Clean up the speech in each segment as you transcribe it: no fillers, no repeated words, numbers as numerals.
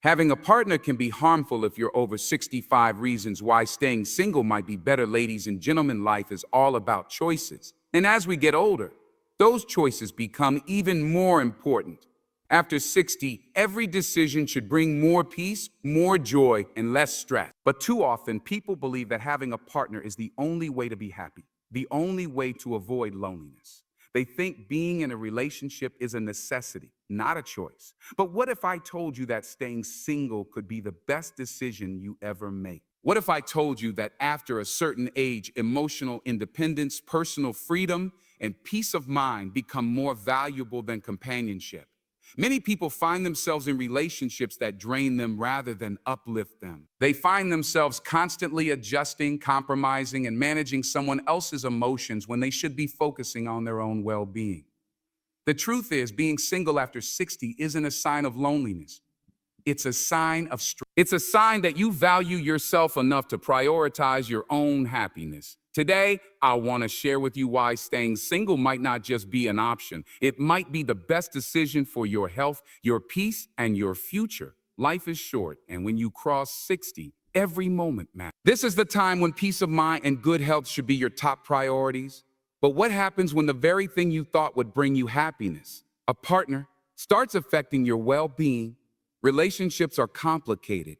Having a partner can be harmful if you're over 65. Reasons why staying single might be better. Ladies and gentlemen, life is all about choices. And as we get older, those choices become even more important. After 60, every decision should bring more peace, more joy, and less stress. But too often, people believe that having a partner is the only way to be happy, the only way to avoid loneliness. They think being in a relationship is a necessity, not a choice. But what if I told you that staying single could be the best decision you ever make? What if I told you that after a certain age, emotional independence, personal freedom, and peace of mind become more valuable than companionship? Many people find themselves in relationships that drain them rather than uplift them. They find themselves constantly adjusting, compromising, and managing someone else's emotions when they should be focusing on their own well-being. The truth is, being single after 60 isn't a sign of loneliness. It's a sign of strength. It's a sign that you value yourself enough to prioritize your own happiness. Today, I want to share with you why staying single might not just be an option. It might be the best decision for your health, your peace, and your future. Life is short, and when you cross 60, every moment matters. This is the time when peace of mind and good health should be your top priorities. But what happens when the very thing you thought would bring you happiness, a partner, starts affecting your well-being? Relationships are complicated.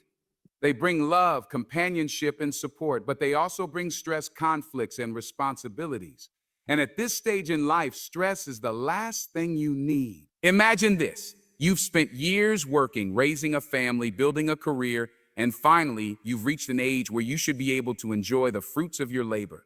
They bring love, companionship, and support, but they also bring stress, conflicts, and responsibilities. And at this stage in life, stress is the last thing you need. Imagine this. You've spent years working, raising a family, building a career, and finally, you've reached an age where you should be able to enjoy the fruits of your labor.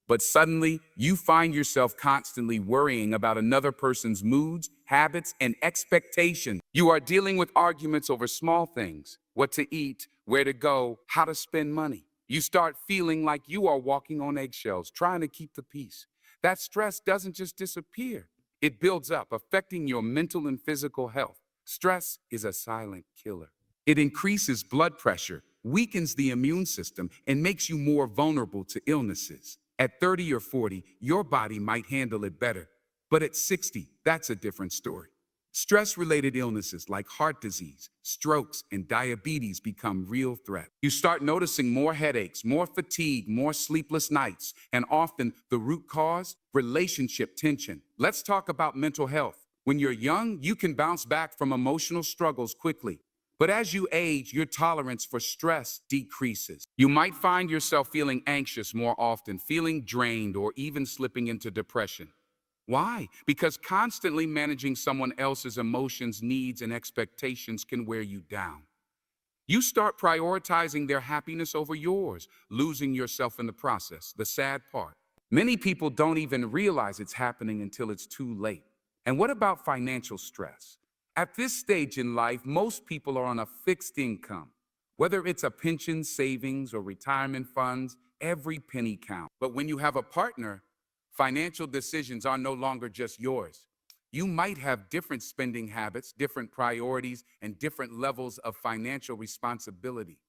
But suddenly, you find yourself constantly worrying about another person's moods, habits, and expectations. You are dealing with arguments over small things: what to eat, where to go, how to spend money. You start feeling like you are walking on eggshells, trying to keep the peace. That stress doesn't just disappear. It builds up, affecting your mental and physical health. Stress is a silent killer. It increases blood pressure, weakens the immune system, and makes you more vulnerable to illnesses. At 30 or 40, your body might handle it better. But at 60, that's a different story. Stress-related illnesses like heart disease, strokes, and diabetes become real threats. You start noticing more headaches, more fatigue, more sleepless nights, and often the root cause: relationship tension. Let's talk about mental health. When you're young, you can bounce back from emotional struggles quickly. But as you age, your tolerance for stress decreases. You might find yourself feeling anxious more often, feeling drained, or even slipping into depression. Why? Because constantly managing someone else's emotions, needs, and expectations can wear you down. You start prioritizing their happiness over yours, losing yourself in the process. The sad part: many people don't even realize it's happening until it's too late. And what about financial stress? At this stage in life, most people are on a fixed income. Whether it's a pension, savings, or retirement funds, every penny counts. But when you have a partner, financial decisions are no longer just yours. You might have different spending habits, different priorities, and different levels of financial responsibility.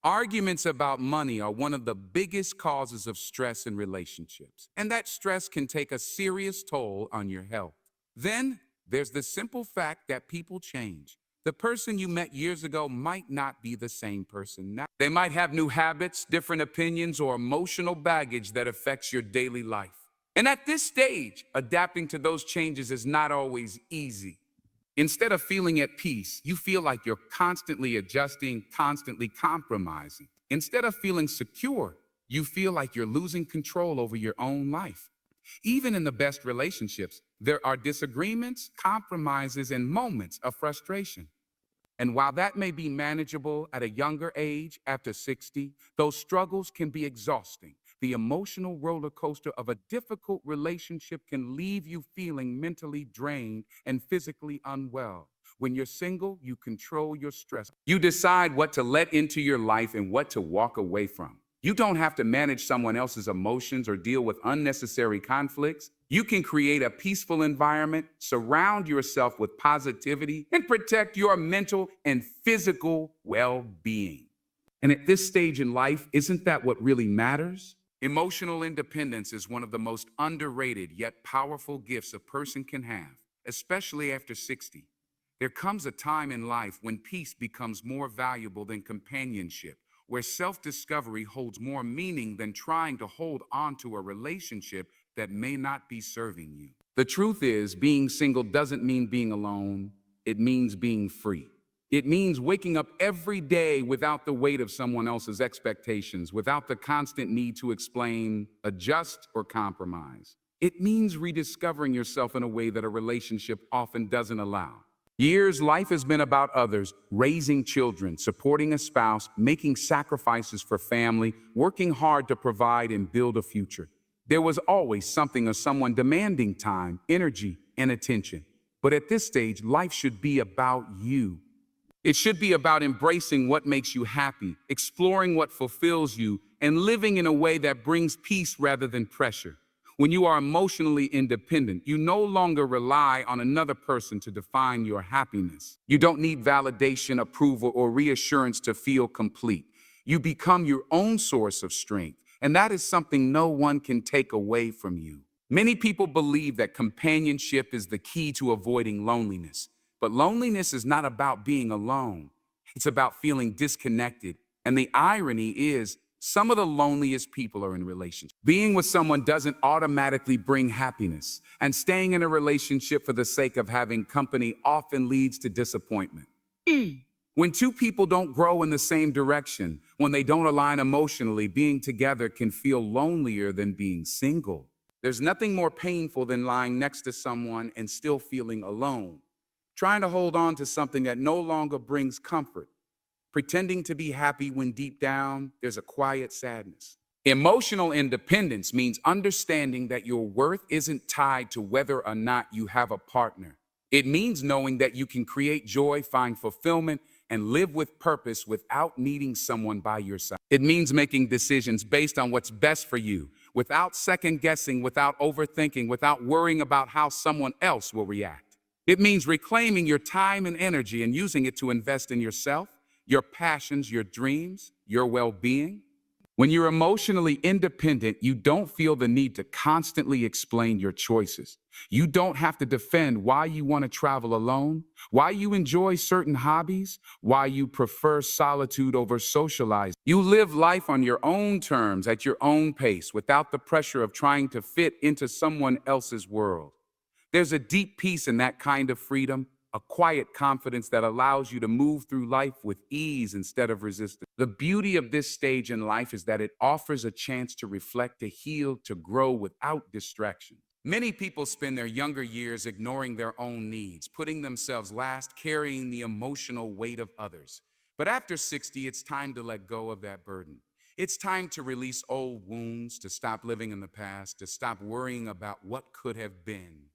Arguments about money are one of the biggest causes of stress in relationships, and that stress can take a serious toll on your health. Then there's the simple fact that people change. The person you met years ago might not be the same person now. They might have new habits, different opinions, or emotional baggage that affects your daily life. And at this stage, adapting to those changes is not always easy. Instead of feeling at peace, you feel like you're constantly adjusting, constantly compromising. Instead of feeling secure, you feel like you're losing control over your own life. Even in the best relationships, there are disagreements, compromises, and moments of frustration. And while that may be manageable at a younger age, after 60, those struggles can be exhausting. The emotional roller coaster of a difficult relationship can leave you feeling mentally drained and physically unwell. When you're single, you control your stress. You decide what to let into your life and what to walk away from. You don't have to manage someone else's emotions or deal with unnecessary conflicts. You can create a peaceful environment, surround yourself with positivity, and protect your mental and physical well-being. And at this stage in life, isn't that what really matters? Emotional independence is one of the most underrated yet powerful gifts a person can have, especially after 60. There comes a time in life when peace becomes more valuable than companionship, where self-discovery holds more meaning than trying to hold on to a relationship that may not be serving you. The truth is, being single doesn't mean being alone. It means being free. It means waking up every day without the weight of someone else's expectations, without the constant need to explain, adjust, or compromise. It means rediscovering yourself in a way that a relationship often doesn't allow. Years, life has been about others, raising children, supporting a spouse, making sacrifices for family, working hard to provide and build a future. There was always something or someone demanding time, energy, and attention. But at this stage, life should be about you. It should be about embracing what makes you happy, exploring what fulfills you, and living in a way that brings peace rather than pressure. When you are emotionally independent, you no longer rely on another person to define your happiness. You don't need validation, approval, or reassurance to feel complete. You become your own source of strength, and that is something no one can take away from you. Many people believe that companionship is the key to avoiding loneliness. But loneliness is not about being alone. It's about feeling disconnected. And the irony is, some of the loneliest people are in relationships. Being with someone doesn't automatically bring happiness, and staying in a relationship for the sake of having company often leads to disappointment. When two people don't grow in the same direction, when they don't align emotionally, being together can feel lonelier than being single. There's nothing more painful than lying next to someone and still feeling alone, trying to hold on to something that no longer brings comfort, pretending to be happy when deep down there's a quiet sadness. Emotional independence means understanding that your worth isn't tied to whether or not you have a partner. It means knowing that you can create joy, find fulfillment, and live with purpose without needing someone by your side. It means making decisions based on what's best for you, without second guessing, without overthinking, without worrying about how someone else will react. It means reclaiming your time and energy and using it to invest in yourself, your passions, your dreams, your well-being. When you're emotionally independent, you don't feel the need to constantly explain your choices. You don't have to defend why you want to travel alone, why you enjoy certain hobbies, why you prefer solitude over socializing. You live life on your own terms, at your own pace, without the pressure of trying to fit into someone else's world. There's a deep peace in that kind of freedom, a quiet confidence that allows you to move through life with ease instead of resistance. The beauty of this stage in life is that it offers a chance to reflect, to heal, to grow without distraction. Many people spend their younger years ignoring their own needs, putting themselves last, carrying the emotional weight of others. But after 60, it's time to let go of that burden. It's time to release old wounds, to stop living in the past, to stop worrying about what could have been.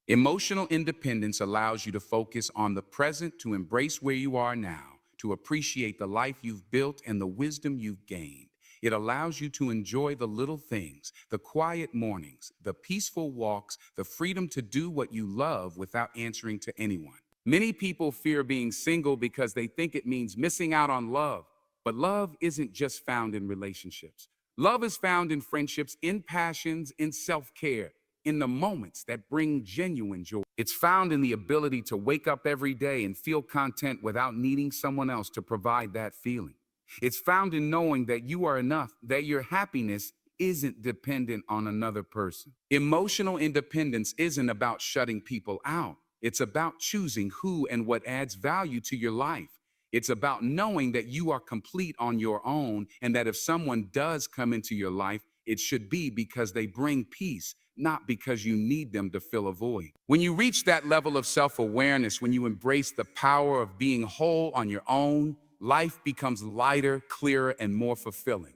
Emotional independence allows you to focus on the present, to embrace where you are now, to appreciate the life you've built and the wisdom you've gained. It allows you to enjoy the little things, the quiet mornings, the peaceful walks, the freedom to do what you love without answering to anyone. Many people fear being single because they think it means missing out on love. But love isn't just found in relationships. Love is found in friendships, in passions, in self-care, in the moments that bring genuine joy. It's found in the ability to wake up every day and feel content without needing someone else to provide that feeling. It's found in knowing that you are enough, that your happiness isn't dependent on another person. Emotional independence isn't about shutting people out. It's about choosing who and what adds value to your life. It's about knowing that you are complete on your own, and that if someone does come into your life, it should be because they bring peace, not because you need them to fill a void. When you reach that level of self-awareness, when you embrace the power of being whole on your own, life becomes lighter, clearer, and more fulfilling.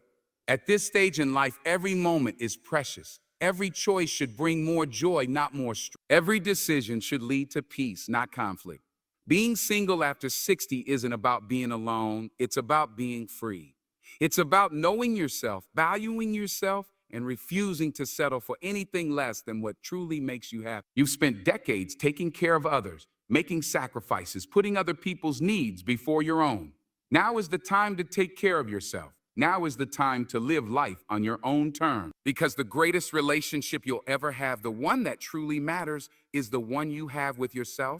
At this stage in life, every moment is precious. Every choice should bring more joy, not more stress. Every decision should lead to peace, not conflict. Being single after 60 isn't about being alone. It's about being free. It's about knowing yourself, valuing yourself, and refusing to settle for anything less than what truly makes you happy. You've spent decades taking care of others, making sacrifices, putting other people's needs before your own. Now is the time to take care of yourself. Now is the time to live life on your own terms. Because the greatest relationship you'll ever have, the one that truly matters, is the one you have with yourself.